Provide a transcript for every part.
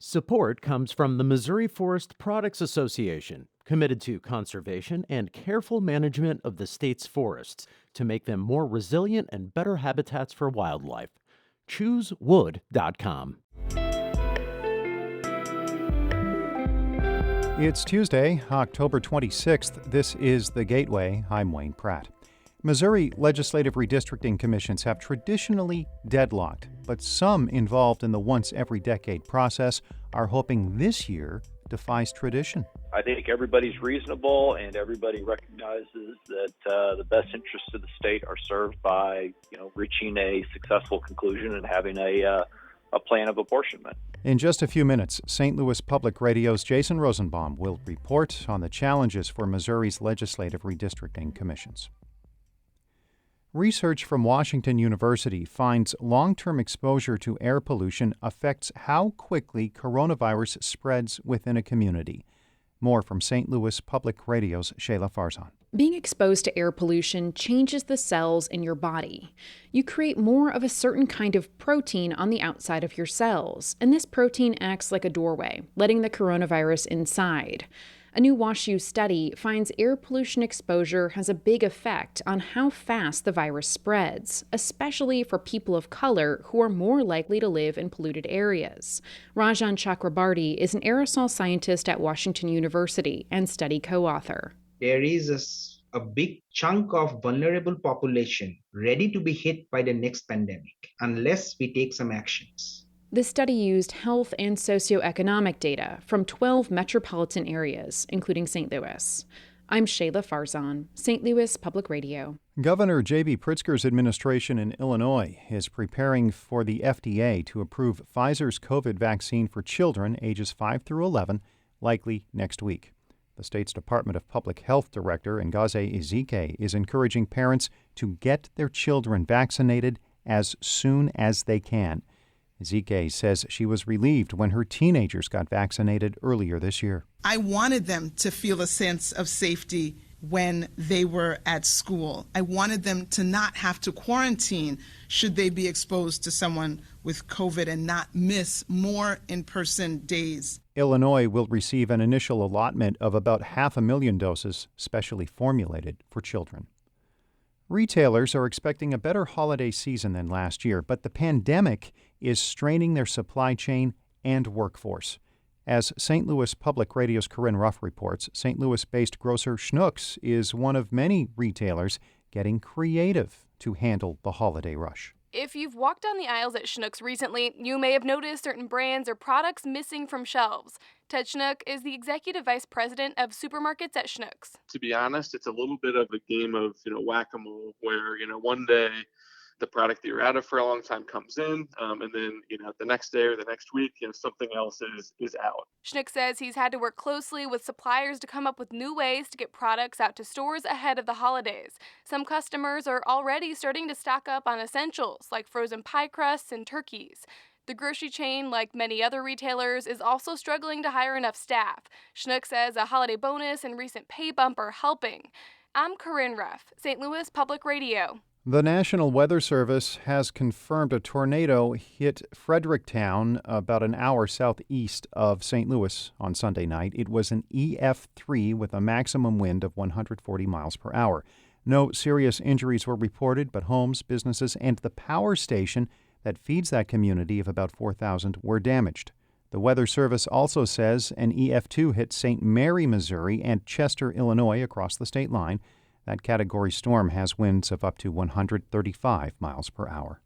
Support comes from the Missouri Forest Products Association, committed to conservation and careful management of the state's forests to make them more resilient and better habitats for wildlife. ChooseWood.com. It's Tuesday, October 26th. This is The Gateway. I'm Wayne Pratt. Missouri legislative redistricting commissions have traditionally deadlocked, but some involved in the once-every-decade process are hoping this year defies tradition. I think everybody's reasonable and everybody recognizes that the best interests of the state are served by, reaching a successful conclusion and having a plan of apportionment. In just a few minutes, St. Louis Public Radio's Jason Rosenbaum will report on the challenges for Missouri's legislative redistricting commissions. Research from Washington University finds long-term exposure to air pollution affects how quickly coronavirus spreads within a community. More from St. Louis Public Radio's Shayla Farzan. Being exposed to air pollution changes the cells in your body. You create more of a certain kind of protein on the outside of your cells, and this protein acts like a doorway, letting the coronavirus inside. A new WashU study finds air pollution exposure has a big effect on how fast the virus spreads, especially for people of color who are more likely to live in polluted areas. Rajan Chakrabarty is an aerosol scientist at Washington University and study co-author. There is a big chunk of vulnerable population ready to be hit by the next pandemic unless we take some actions. The study used health and socioeconomic data from 12 metropolitan areas, including St. Louis. I'm Shayla Farzan, St. Louis Public Radio. Governor J.B. Pritzker's administration in Illinois is preparing for the FDA to approve Pfizer's COVID vaccine for children ages 5 through 11, likely next week. The state's Department of Public Health Director, Ngozi Ezike, is encouraging parents to get their children vaccinated as soon as they can. Ezike says she was relieved when her teenagers got vaccinated earlier this year. I wanted them to feel a sense of safety when they were at school. I wanted them to not have to quarantine should they be exposed to someone with COVID and not miss more in-person days. Illinois will receive an initial allotment of about 500,000 doses specially formulated for children. Retailers are expecting a better holiday season than last year, but the pandemic is straining their supply chain and workforce. As St. Louis Public Radio's Corinne Ruff reports, St. Louis-based grocer Schnucks is one of many retailers getting creative to handle the holiday rush. If you've walked down the aisles at Schnucks recently, you may have noticed certain brands or products missing from shelves. Ted Schnuck is the executive vice president of supermarkets at Schnucks. To be honest, it's a little bit of a game of, whack-a-mole where, one day the product that you're out of for a long time comes in, and then, the next day or the next week, something else is out. Schnuck says he's had to work closely with suppliers to come up with new ways to get products out to stores ahead of the holidays. Some customers are already starting to stock up on essentials like frozen pie crusts and turkeys. The grocery chain, like many other retailers, is also struggling to hire enough staff. Schnuck says a holiday bonus and recent pay bump are helping. I'm Corinne Ruff, St. Louis Public Radio. The National Weather Service has confirmed a tornado hit Fredericktown about an hour southeast of St. Louis on Sunday night. It was an EF3 with a maximum wind of 140 miles per hour. No serious injuries were reported, but homes, businesses, and the power station that feeds that community of about 4,000 were damaged. The Weather Service also says an EF2 hit St. Mary, Missouri, and Chester, Illinois, across the state line. That category storm has winds of up to 135 miles per hour.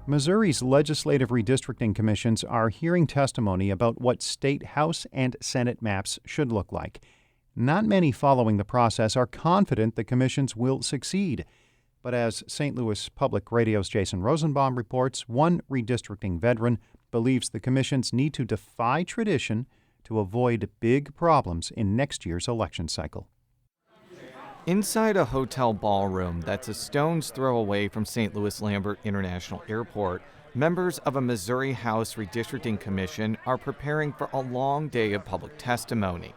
Missouri's legislative redistricting commissions are hearing testimony about what state House and Senate maps should look like. Not many following the process are confident the commissions will succeed. But as St. Louis Public Radio's Jason Rosenbaum reports, one redistricting veteran believes the commissions need to defy tradition to avoid big problems in next year's election cycle. Inside a hotel ballroom that's a stone's throw away from St. Louis Lambert International Airport, members of a Missouri House Redistricting Commission are preparing for a long day of public testimony.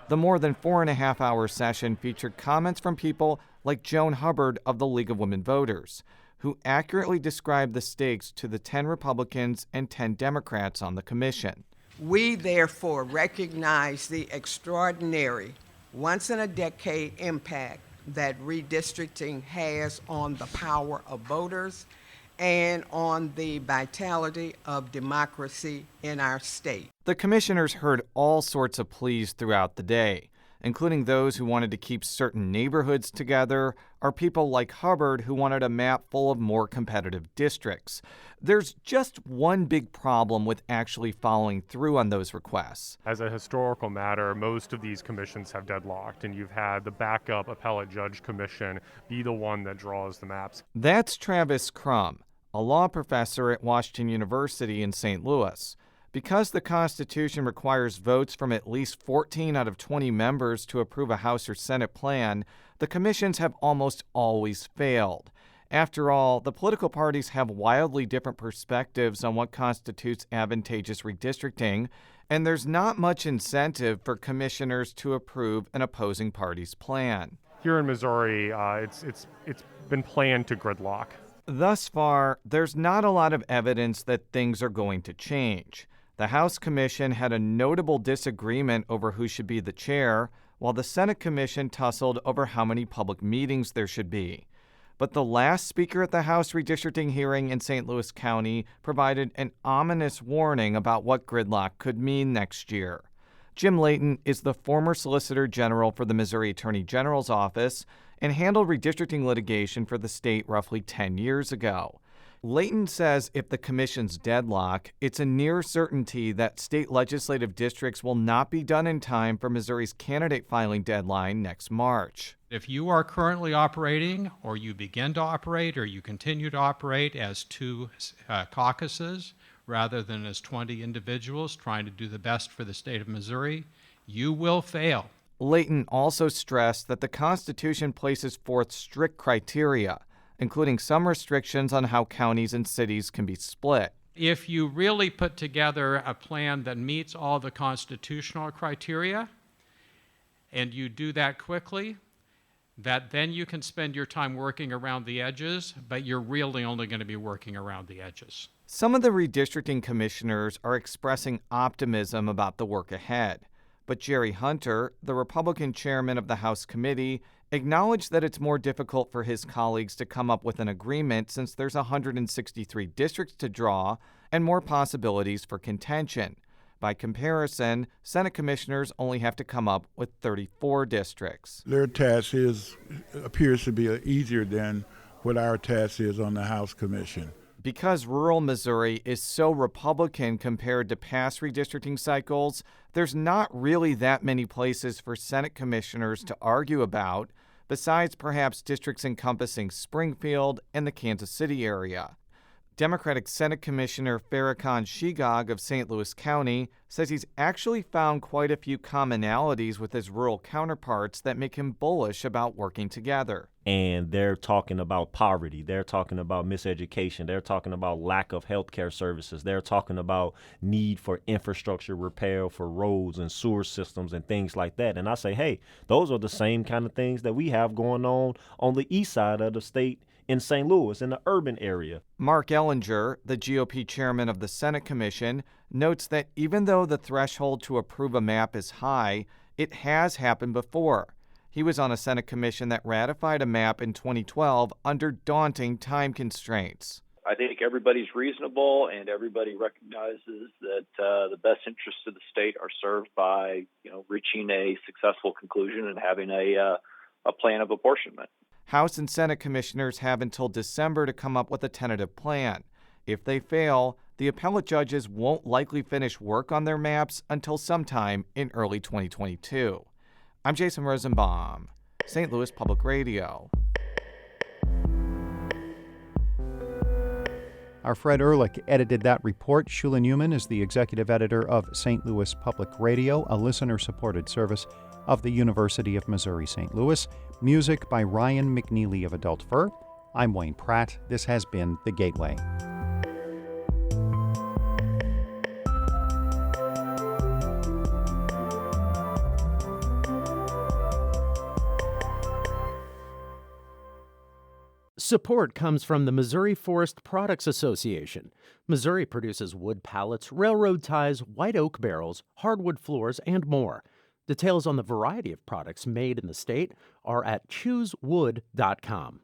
The more than 4.5-hour session featured comments from people like Joan Hubbard of the League of Women Voters, who accurately described the stakes to the 10 Republicans and 10 Democrats on the commission. We therefore recognize the extraordinary, once-in-a-decade impact that redistricting has on the power of voters and on the vitality of democracy in our state. The commissioners heard all sorts of pleas throughout the day, including those who wanted to keep certain neighborhoods together, or people like Hubbard who wanted a map full of more competitive districts. There's just one big problem with actually following through on those requests. As a historical matter, most of these commissions have deadlocked, and you've had the backup appellate judge commission be the one that draws the maps. That's Travis Crum, a law professor at Washington University in St. Louis. Because the Constitution requires votes from at least 14 out of 20 members to approve a House or Senate plan, the commissions have almost always failed. After all, the political parties have wildly different perspectives on what constitutes advantageous redistricting, and there's not much incentive for commissioners to approve an opposing party's plan. Here in Missouri, it's been planned to gridlock. Thus far, there's not a lot of evidence that things are going to change. The House Commission had a notable disagreement over who should be the chair, while the Senate Commission tussled over how many public meetings there should be. But the last speaker at the House redistricting hearing in St. Louis County provided an ominous warning about what gridlock could mean next year. Jim Layton is the former Solicitor General for the Missouri Attorney General's office and handled redistricting litigation for the state roughly 10 years ago. Layton says if the commission's deadlock, it's a near certainty that state legislative districts will not be done in time for Missouri's candidate filing deadline next March. If you are currently operating, or you begin to operate, or you continue to operate as two caucuses rather than as 20 individuals trying to do the best for the state of Missouri, you will fail. Layton also stressed that the Constitution places forth strict criteria, including some restrictions on how counties and cities can be split. If you really put together a plan that meets all the constitutional criteria, and you do that quickly, that then you can spend your time working around the edges, but you're really only going to be working around the edges. Some of the redistricting commissioners are expressing optimism about the work ahead, but Jerry Hunter, the Republican chairman of the House committee, acknowledged that it's more difficult for his colleagues to come up with an agreement since there's 163 districts to draw and more possibilities for contention. By comparison, Senate commissioners only have to come up with 34 districts. Their task appears to be easier than what our task is on the House Commission. Because rural Missouri is so Republican compared to past redistricting cycles, there's not really that many places for Senate commissioners to argue about, besides perhaps districts encompassing Springfield and the Kansas City area. Democratic Senate Commissioner Farrakhan Shigog of St. Louis County says he's actually found quite a few commonalities with his rural counterparts that make him bullish about working together. And they're talking about poverty. They're talking about miseducation. They're talking about lack of health care services. They're talking about need for infrastructure repair for roads and sewer systems and things like that. And I say, hey, those are the same kind of things that we have going on the east side of the state in St. Louis, in the urban area. Mark Ellinger, the GOP chairman of the Senate Commission, notes that even though the threshold to approve a map is high, it has happened before. He was on a Senate commission that ratified a map in 2012 under daunting time constraints. I think everybody's reasonable and everybody recognizes that the best interests of the state are served by, reaching a successful conclusion and having a plan of apportionment. House and Senate commissioners have until December to come up with a tentative plan. If they fail, the appellate judges won't likely finish work on their maps until sometime in early 2022. I'm Jason Rosenbaum, St. Louis Public Radio. Our Fred Ehrlich edited that report. Shula Newman is the executive editor of St. Louis Public Radio, a listener-supported service of the University of Missouri St. Louis. Music by Ryan McNeely of Adult Fur. I'm Wayne Pratt. This has been The Gateway. Support comes from the Missouri Forest Products Association. Missouri produces wood pallets, railroad ties, white oak barrels, hardwood floors, and more. Details on the variety of products made in the state are at choosewood.com.